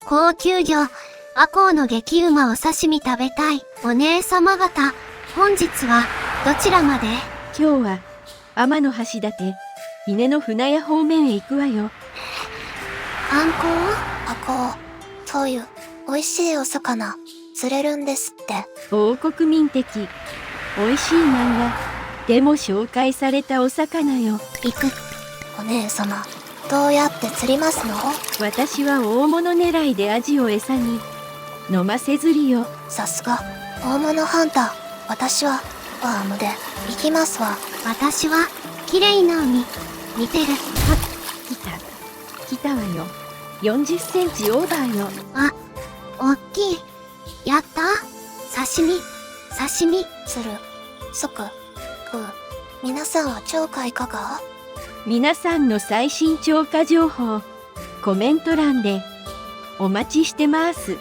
高級魚、アコウの激うまお刺身食べたい。お姉様方、本日はどちらまで？今日は天橋立、稲の船屋方面へ行くわよ。観光？アコウ、そういう美味しいお魚釣れるんですって。王国民的美味しい漫画でも紹介されたお魚よ。行く。お姉様、どうやって釣りますの？私は大物狙いでアジを餌に飲ませ釣りよ。さすが大物ハンター。私はワームで行きますわ。私は綺麗な海見てる。来たわよ。40センチオーバーよ。あ、おっきい。やった？刺身。釣る、即、食う。皆さんは釣果いかが？皆さんの最新釣果情報コメント欄でお待ちしてます。